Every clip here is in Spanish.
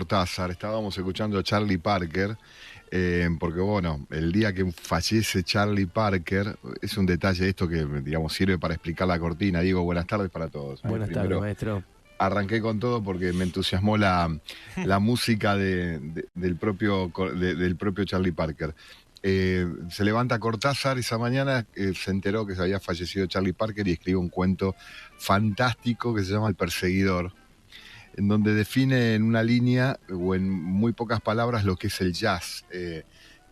Cortázar, estábamos escuchando a Charlie Parker, porque bueno, el día que fallece Charlie Parker, es un detalle esto que, digamos, sirve para explicar la cortina. Digo, buenas tardes para todos. Buenas tardes, Primero, maestro. arranqué con todo porque me entusiasmó la música del propio Charlie Parker. Se levanta Cortázar esa mañana, se enteró que se había fallecido Charlie Parker y escribe un cuento fantástico que se llama El Perseguidor, en donde define en una línea o en muy pocas palabras lo que es el jazz.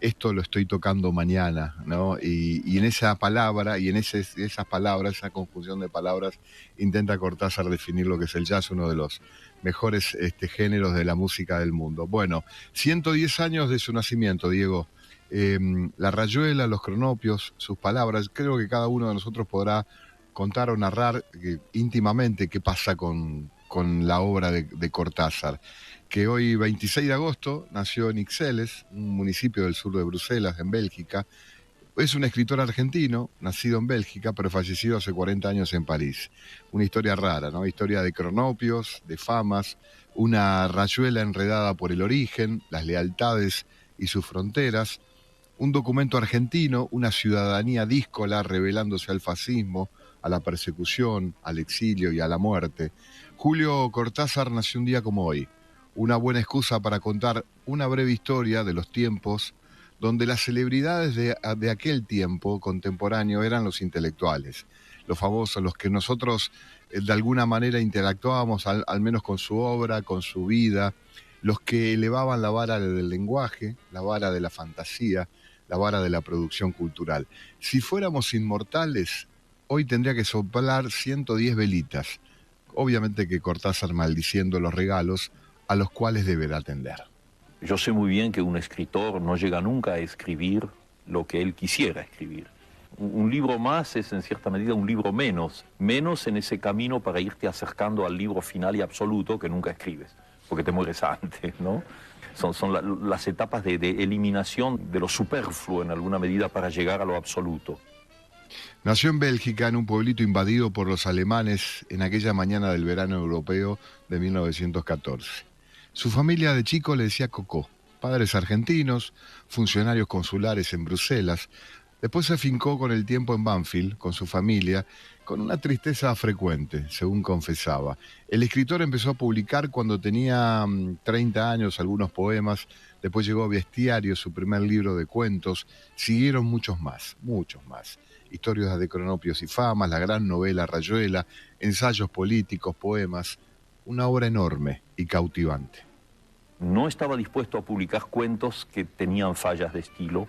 Esto lo estoy tocando mañana, ¿no? Y en esa palabra, y en esas palabras, esa conjunción de palabras, intenta Cortázar definir lo que es el jazz, uno de los mejores géneros de la música del mundo. Bueno, 110 años de su nacimiento, Diego. La rayuela, los cronopios, sus palabras, creo que cada uno de nosotros podrá contar o narrar íntimamente qué pasa con la obra de Cortázar, que hoy, 26 de agosto, nació en Ixelles, un municipio del sur de Bruselas, en Bélgica. Es un escritor argentino, nacido en Bélgica, pero fallecido hace 40 años en París. Una historia rara, ¿no? Historia de cronopios, de famas, una rayuela enredada por el origen, las lealtades y sus fronteras, un documento argentino, una ciudadanía díscola rebelándose al fascismo, a la persecución, al exilio y a la muerte. Julio Cortázar nació un día como hoy, una buena excusa para contar una breve historia de los tiempos donde las celebridades de aquel tiempo contemporáneo eran los intelectuales, los famosos, los que nosotros de alguna manera interactuábamos al menos con su obra, con su vida, los que elevaban la vara del lenguaje, la vara de la fantasía, la vara de la producción cultural. Si fuéramos inmortales, hoy tendría que soplar 110 velitas. Obviamente que Cortázar maldiciendo los regalos a los cuales deberá atender. Yo sé muy bien que un escritor no llega nunca a escribir lo que él quisiera escribir. Un libro más es en cierta medida un libro menos en ese camino para irte acercando al libro final y absoluto que nunca escribes, porque te mueres antes, ¿no? Son las etapas de eliminación de lo superfluo en alguna medida para llegar a lo absoluto. Nació en Bélgica, en un pueblito invadido por los alemanes en aquella mañana del verano europeo de 1914. Su familia de chico le decía Cocó, padres argentinos, funcionarios consulares en Bruselas. Después se afincó con el tiempo en Banfield, con su familia, con una tristeza frecuente, según confesaba. El escritor empezó a publicar cuando tenía 30 años algunos poemas, después llegó Bestiario, su primer libro de cuentos, siguieron muchos más. Historias de cronopios y famas, la gran novela Rayuela, ensayos políticos, poemas, una obra enorme y cautivante. No estaba dispuesto a publicar cuentos que tenían fallas de estilo,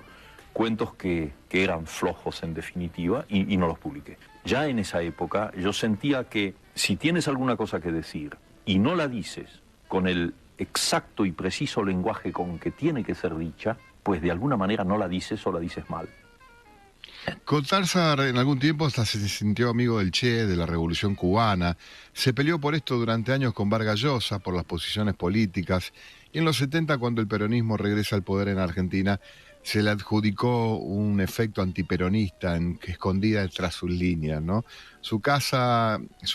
cuentos que eran flojos en definitiva, y no los publiqué. Ya en esa época yo sentía que si tienes alguna cosa que decir y no la dices con el exacto y preciso lenguaje con que tiene que ser dicha, pues de alguna manera no la dices o la dices mal. Cortázar en algún tiempo hasta se sintió amigo del Che, de la Revolución Cubana. Se peleó por esto durante años con Vargas Llosa, por las posiciones políticas. Y en los 70, cuando el peronismo regresa al poder en Argentina, se le adjudicó un efecto antiperonista que escondía tras sus líneas, ¿no? Su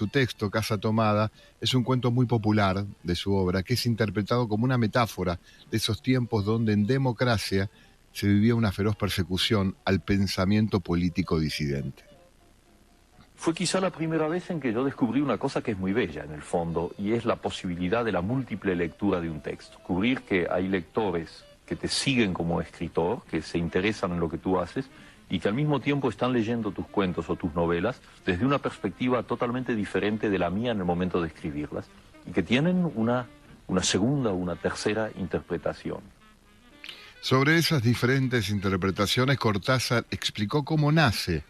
texto, Casa Tomada, es un cuento muy popular de su obra, que es interpretado como una metáfora de esos tiempos donde en democracia se vivía una feroz persecución al pensamiento político disidente. Fue quizá la primera vez en que yo descubrí una cosa que es muy bella en el fondo, y es la posibilidad de la múltiple lectura de un texto. Descubrir que hay lectores que te siguen como escritor, que se interesan en lo que tú haces, y que al mismo tiempo están leyendo tus cuentos o tus novelas desde una perspectiva totalmente diferente de la mía en el momento de escribirlas, y que tienen una segunda o una tercera interpretación. Sobre esas diferentes interpretaciones, Cortázar explicó cómo nace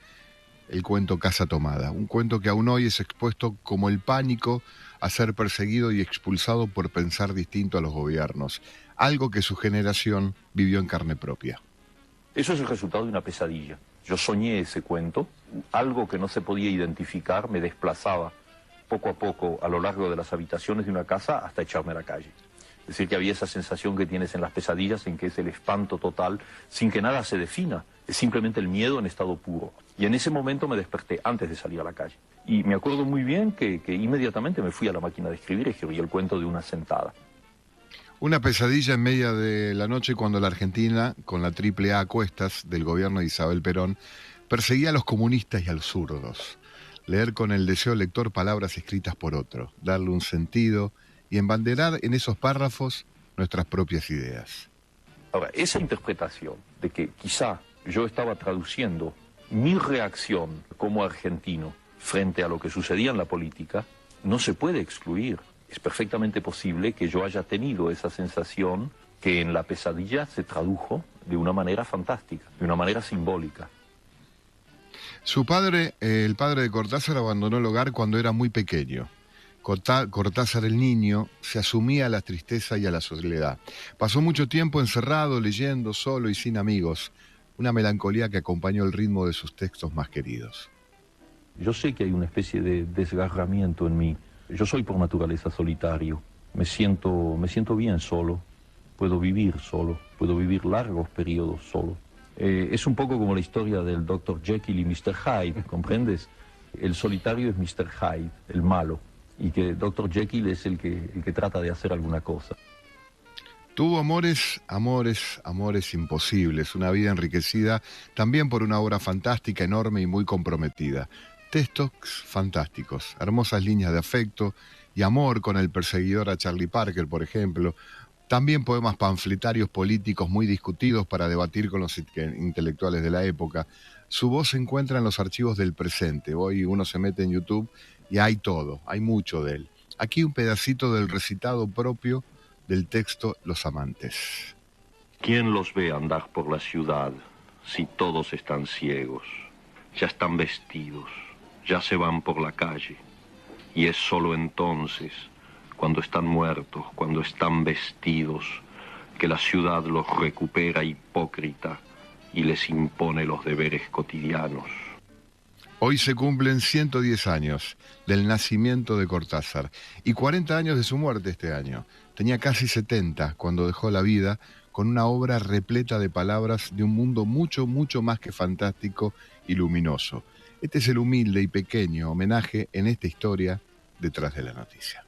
el cuento Casa Tomada, un cuento que aún hoy es expuesto como el pánico a ser perseguido y expulsado por pensar distinto a los gobiernos, algo que su generación vivió en carne propia. Eso es el resultado de una pesadilla. Yo soñé ese cuento, algo que no se podía identificar me desplazaba poco a poco a lo largo de las habitaciones de una casa hasta echarme a la calle. Es decir, que había esa sensación que tienes en las pesadillas, en que es el espanto total, sin que nada se defina. Es simplemente el miedo en estado puro. Y en ese momento me desperté antes de salir a la calle. Y me acuerdo muy bien que inmediatamente me fui a la máquina de escribir y escribí el cuento de una sentada. Una pesadilla en medio de la noche cuando la Argentina, con la AAA a cuestas del gobierno de Isabel Perón, perseguía a los comunistas y a los zurdos. Leer con el deseo lector palabras escritas por otro, darle un sentido y embanderar en esos párrafos nuestras propias ideas. Ahora, esa interpretación de que quizá yo estaba traduciendo mi reacción como argentino frente a lo que sucedía en la política, no se puede excluir. Es perfectamente posible que yo haya tenido esa sensación que en la pesadilla se tradujo de una manera fantástica, de una manera simbólica. Su padre, el padre de Cortázar, abandonó el hogar cuando era muy pequeño. Cortázar el niño se asumía a la tristeza y a la soledad. Pasó mucho tiempo encerrado, leyendo, solo y sin amigos. Una melancolía que acompañó el ritmo de sus textos más queridos. Yo sé que hay una especie de desgarramiento en mí. Yo soy por naturaleza solitario. Me siento bien solo. Puedo vivir solo. Puedo vivir largos periodos solo. Es un poco como la historia del Dr. Jekyll y Mr. Hyde, ¿comprendes? El solitario es Mr. Hyde, el malo, y que Dr. Jekyll es el que trata de hacer alguna cosa. Tuvo amores imposibles, una vida enriquecida también por una obra fantástica, enorme y muy comprometida. Textos fantásticos, hermosas líneas de afecto y amor con el perseguidor a Charlie Parker, por ejemplo. También poemas panfletarios políticos muy discutidos para debatir con los intelectuales de la época. Su voz se encuentra en los archivos del presente. Hoy uno se mete en YouTube y hay todo, hay mucho de él. Aquí un pedacito del recitado propio del texto Los Amantes. ¿Quién los ve andar por la ciudad si todos están ciegos? Ya están vestidos, ya se van por la calle. Y es solo entonces, cuando están muertos, cuando están vestidos, que la ciudad los recupera hipócrita y les impone los deberes cotidianos. Hoy se cumplen 110 años del nacimiento de Cortázar y 40 años de su muerte este año. Tenía casi 70 cuando dejó la vida con una obra repleta de palabras de un mundo mucho, mucho más que fantástico y luminoso. Este es el humilde y pequeño homenaje en esta historia detrás de la noticia.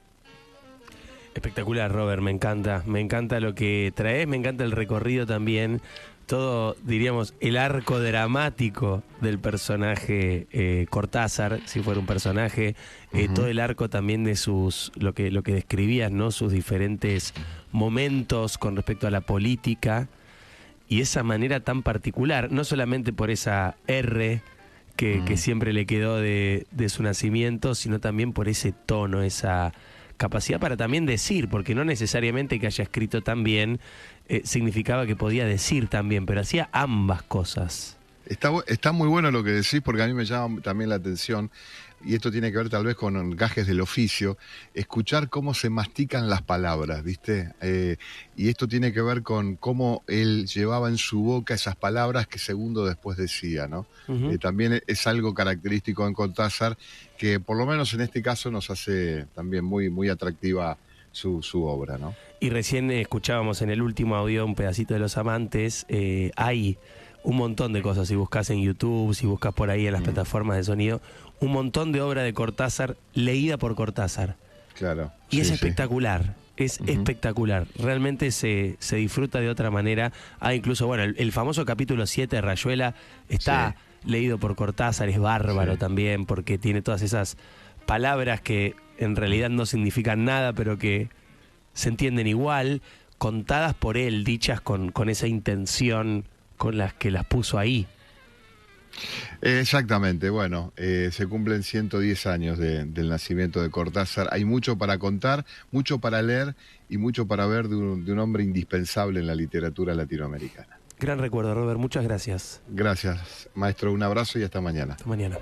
Espectacular, Robert, me encanta lo que traes, me encanta el recorrido también, todo, diríamos, el arco dramático del personaje Cortázar, si fuera un personaje, todo el arco también de lo que describías, ¿no? Sus diferentes momentos con respecto a la política y esa manera tan particular, no solamente por esa R que siempre le quedó de su nacimiento, sino también por ese tono, esa capacidad para también decir, porque no necesariamente que haya escrito tan bien significaba que podía decir tan bien, pero hacía ambas cosas. Está muy bueno lo que decís, porque a mí me llama también la atención, y esto tiene que ver tal vez con gajes del oficio, escuchar cómo se mastican las palabras, ¿viste? Y esto tiene que ver con cómo él llevaba en su boca esas palabras que segundos después decía, ¿no? También es algo característico en Cortázar, que por lo menos en este caso nos hace también muy, muy atractiva su obra, ¿no? Y recién escuchábamos en el último audio un pedacito de Los Amantes. Hay un montón de cosas, si buscas en YouTube, si buscas por ahí en las plataformas de sonido, un montón de obra de Cortázar leída por Cortázar. Claro. Y es espectacular, es espectacular. Realmente se disfruta de otra manera. Incluso, bueno, el famoso capítulo 7 de Rayuela está leído por Cortázar, es bárbaro también, porque tiene todas esas palabras que en realidad no significan nada, pero que se entienden igual, contadas por él, dichas con esa intención con las que las puso ahí. Exactamente, bueno, se cumplen 110 años del nacimiento de Cortázar. Hay mucho para contar, mucho para leer y mucho para ver de un hombre indispensable en la literatura latinoamericana. Gran recuerdo, Robert, muchas gracias. Gracias, maestro, un abrazo y hasta mañana. Hasta mañana.